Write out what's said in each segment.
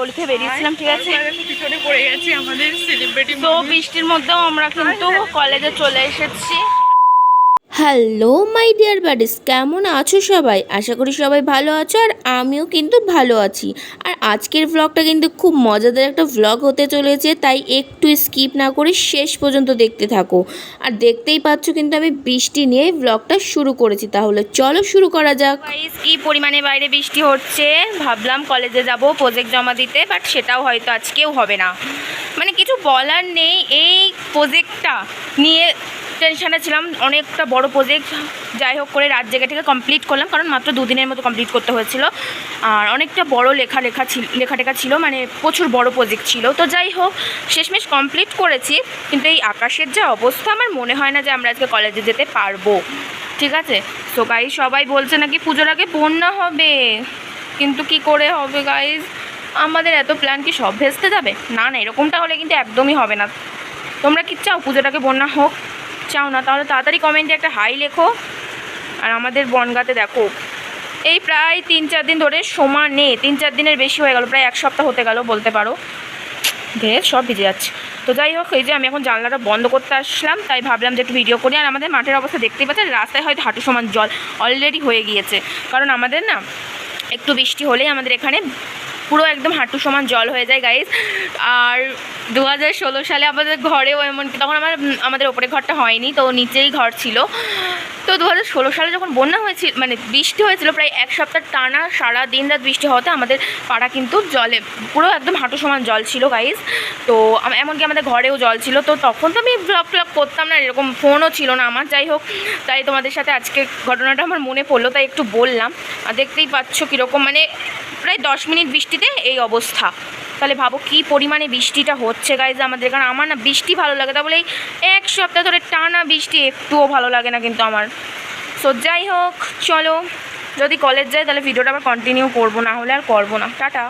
গলি থেকে বেরিয়েছিলাম, ঠিক আছে। পিছনে পড়ে গেছি আমাদের সেলিব্রিটি। তো বৃষ্টির মধ্যেও আমরা কিন্তু কলেজে চলে এসেছি। হ্যালো মাই ডিয়ার বাডিস, কেমন আছো সবাই? আশা করি সবাই ভালো আছো, আর আমিও কিন্তু ভালো আছি। আর আজকের ব্লগটা কিন্তু খুব মজাদার একটা ব্লগ হতে চলেছে, তাই একটু স্কিপ না করে শেষ পর্যন্ত দেখতে থাকো। আর দেখতেই পাচ্ছ কিন্তু আমি বৃষ্টি নিয়ে ব্লগটা শুরু করেছি, তাহলে চলো শুরু করা যাক। গাইস, কি পরিমাণে বাইরে বৃষ্টি হচ্ছে, ভাবলাম কলেজে যাব প্রজেক্ট জমা দিতে, বাট সেটাও হয়তো আজকেও হবে না। মানে কিছু বলার নেই, এই প্রজেক্টটা নিয়ে টেনশনে ছিলাম। অনেকটা বড় প্রজেক্ট, যাই হোক করে রাত জেগে থেকে কমপ্লিট করলাম, কারণ মাত্র 2 দিনের মতো কমপ্লিট করতে হয়েছিল। আর অনেকটা বড় লেখা ছিল, মানে প্রচুর বড় প্রজেক্ট ছিল। তো যাই হোক শেষমেশ কমপ্লিট করেছি, কিন্তু এই আকাশের যা অবস্থা, আমার মনে হয় না যে আমরা আজকে কলেজে যেতে পারবো, ঠিক আছে। তো গাইজ সবাই বলছে নাকি পুজোর আগে বন্যা হবে, কিন্তু কি করে হবে গাইজ? আমাদের এত প্ল্যান কি সব ভেস্তে যাবে? না না, এরকমটা হলে কিন্তু একদমই হবে না। তোমরা কি চাও পুজোটাকে বন্যা হোক? চাও না? তাহলে তাড়াতাড়ি কমেন্টে একটা হাই লেখো। আর আমাদের বনগাঁতে দেখো, এই প্রায় 3-4 দিন ধরে সমানে, 3-4 দিনের বেশি হয়ে গেল, প্রায় 1 সপ্তাহ হতে গেল বলতে পারো, ভেজ সব ভিজে যাচ্ছে। তো যাই হোক, এই যে আমি এখন জানলাটা বন্ধ করতে আসলাম, তাই ভাবলাম যে একটু ভিডিও করি। আর আমাদের মাঠের অবস্থা দেখতেই পাচ্ছেন, রাস্তায় হয়তো হাঁটু সমান জল অলরেডি হয়ে গিয়েছে, কারণ আমাদের না একটু বৃষ্টি হলেই আমাদের এখানে পুরো একদম হাঁটু সমান জল হয়ে যায় গাইজ। আর 2016 সালে আমাদের ঘরেও এমনকি, তখন আমাদের ওপরে ঘরটা হয়নি, তো নিচেই ঘর ছিল। তো 2016 সালে যখন বন্যা হয়েছিল, মানে বৃষ্টি হয়েছিল প্রায় 1 সপ্তাহ টানা সারা দিন রাত বৃষ্টি হওয়াতে আমাদের পাড়া কিন্তু জলে পুরো একদম হাঁটু সমান জল ছিল গাইজ। তো এমনকি আমাদের ঘরেও জল ছিল। তো তখন তো আমি ব্লগ করতাম না, এরকম ফোনও ছিল না আমার। যাই হোক, তাই তোমাদের সাথে আজকে ঘটনাটা আমার মনে পড়লো, তাই একটু বললাম। আর দেখতেই পাচ্ছ কীরকম, মানে প্রায় 10 মিনিট বৃষ্টিতে এই অবস্থা। তাহলে ভাবো কি পরিমাণে বৃষ্টিটা হচ্ছে গাইজ আমাদের। কারণ আমার না বৃষ্টি ভালো লাগে, তা বলে 1 সপ্তাহ ধরে টানা বৃষ্টি একটুও ভালো লাগে না কিন্তু আমার। সো যাই হোক, চলো যদি কলেজ যাই তাহলে ভিডিওটা আবার কন্টিনিউ করবো, না হলে আর করবো না। টাটা।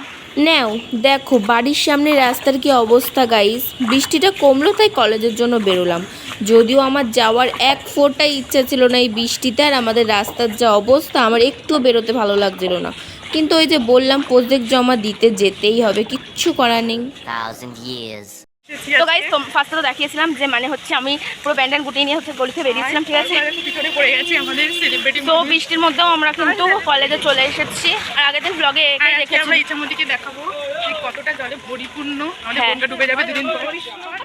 নাও দেখো বাড়ির সামনে রাস্তার কি অবস্থা গাইস। বৃষ্টিটা কমলো তাই কলেজের জন্য বেরোলাম, যদিও আমার যাওয়ার 1 ফোঁটা ইচ্ছা ছিল না এই বৃষ্টিতে। আর আমাদের রাস্তার যা অবস্থা, আমার একটুও বেরোতে ভালো লাগছিল না, কিন্তু ওই যে বললাম প্রজেক্ট জমা দিতে যেতেই হবে, কিচ্ছু করার নেই। তো গাইজ ফার্স্টে তো দেখিয়েছিলাম যে মানে হচ্ছে আমি পুরো ব্যান্ডান গুটিয়ে নিয়ে হচ্ছে গলি থেকে বেরিয়েছিলাম, ঠিক আছে। পিছনে পড়ে গেছি আমাদের সেলিব্রিটি। তো বৃষ্টির মধ্যেও আমরা কিন্তু কলেজে চলে এসেছি। আর আগের দিন ব্লগে দেখেছি আমরা ইচ্ছামতিকে দেখাবো যে কতটা জলে পরিপূর্ণ, আমাদের বনগা ডুবে যাবে 2 দিন পর।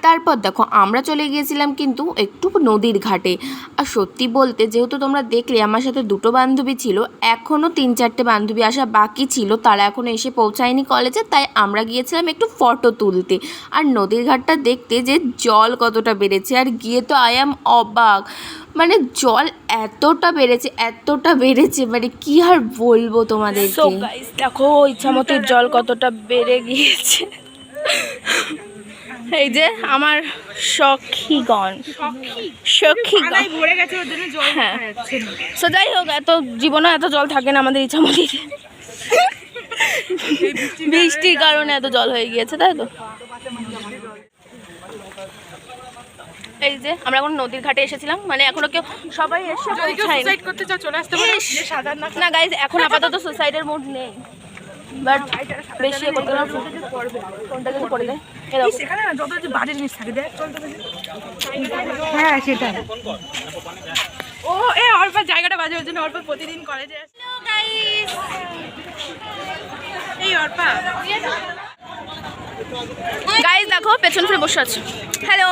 তারপর দেখো আমরা চলে গিয়েছিলাম কিন্তু একটু নদীর ঘাটে। আর সত্যি বলতে, যেহেতু তোমরা দেখলে আমার সাথে 2টো বান্ধবী ছিল, এখনও 3-4টে বান্ধবী আসা বাকি ছিল, তারা এখনও এসে পৌঁছায়নি কলেজে, তাই আমরা গিয়েছিলাম একটু ফটো তুলতে আর নদীর ঘাটটা দেখতে যে জল কতটা বেড়েছে। আর গিয়ে তো আই অ্যাম অবাক, মানে জল এতটা বেড়েছে, মানে কি আর বলবো তোমাদেরকে। সো গাইস দেখো ইচ্ছামতির জল কতটা বেড়ে গিয়েছে। এই যে আমার সখীগণ ভরে গেছে, ওর জন্য জল হ্যাঁ। দেখা যাচ্ছে না। সো যাই হোক, এত জীবনে এত জল থাকে না আমাদের ইচ্ছামতিতে, বৃষ্টির কারণে এত জল হয়ে গিয়েছে, তাই তো। এই যে আমরা এখন নদীর ঘাটে এসেছিলাম, মানে এখনো কেউ সবাই এসে পৌঁছায়নি। সুসাইড করতে চাও চলে আসতে পারো, যে সাধারণ না গাইজ, এখন আপাতত সুসাইডের মুড নেই, বাট বেশি এ করতে কোনটা কিন্তু করে দেয়। সেখানে না যত যে বাজে জিনিস থাকে দেখ, চল তো। হ্যাঁ সেটাই। ও এ অল্প জায়গাটা বাজে, ওর জন্য অল্প প্রতিদিন কলেজে আসে। হ্যালো গাইজ, এই অর্পা গাইজ দেখো পেছন ফিরে বসে আছে। হ্যালো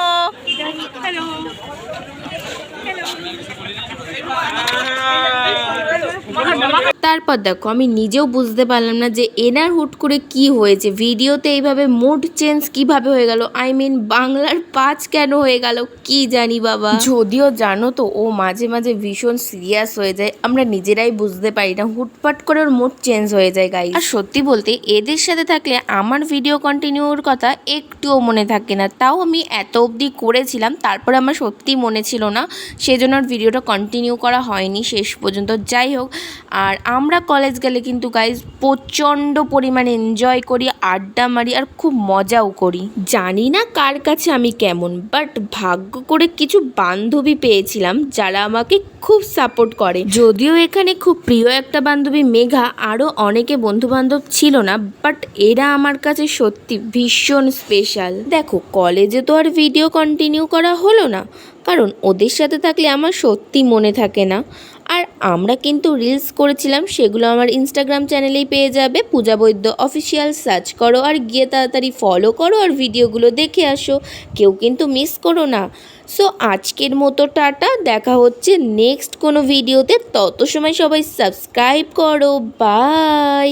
হ্যালো তারপর দেখো আমি নিজেও বুঝতে পারলাম না যে এনার হুট করে কি হয়েছে, ভিডিওতে এইভাবে মুড চেঞ্জ কিভাবে হয়ে গেল, আই মিন বাংলার 5 কেন হয়ে গেল কি জানি বাবা। যদিও জানো তো ও মাঝে মাঝে ভীষণ সিরিয়াস হয়ে যায়, আমরা নিজেরাই বুঝতে পারি না, হুটপাট করে ওর মুড চেঞ্জ হয়ে যায় গাইস। আর সত্যি বলতে এদের সাথে থাকলে আমার ভিডিও কন্টিনিউর কথা একটুও মনে থাকে না, তাও আমি এত অবধি করেছিলাম, তারপরে আমার সত্যি মনে ছিল না সেই জন্য আর ভিডিওটা কন্টিনিউ করা হয়নি শেষ পর্যন্ত। যাই হোক, আর আমরা কলেজ গেলে কিন্তু গাইজ প্রচণ্ড পরিমাণে এনজয় করি, আড্ডা মারি আর খুব মজাও করি। জানি না কার কাছে আমি কেমন, বাট ভাগ্য করে কিছু বান্ধবী পেয়েছিলাম যারা আমাকে খুব সাপোর্ট করে। যদিও এখানে খুব প্রিয় একটা বান্ধবী মেঘা, আরও অনেকে বন্ধুবান্ধব ছিল না, বাট এরা আমার কাছে সত্যি ভীষণ স্পেশাল। দেখো কলেজে তো আর ভিডিও কন্টিনিউ করা হলো না, কারণ ওদের সাথে থাকলে আমার সত্যি মনে থাকে না। আর আমরা কিন্তু রিলস করেছিলাম, সেগুলো আমার ইনস্টাগ্রাম চ্যানেলেই পেয়ে যাবে, পূজা বৈদ্য অফিসিয়াল, সার্চ করো আর গিয়ে তাড়াতাড়ি ফলো করো আর ভিডিওগুলো দেখে আসো, কেউ কিন্তু মিস করো না। সো আজকের মতো টাটা, দেখা হচ্ছে নেক্সট কোনো ভিডিওতে, তত সময় সবাই সাবস্ক্রাইব করো, বাই।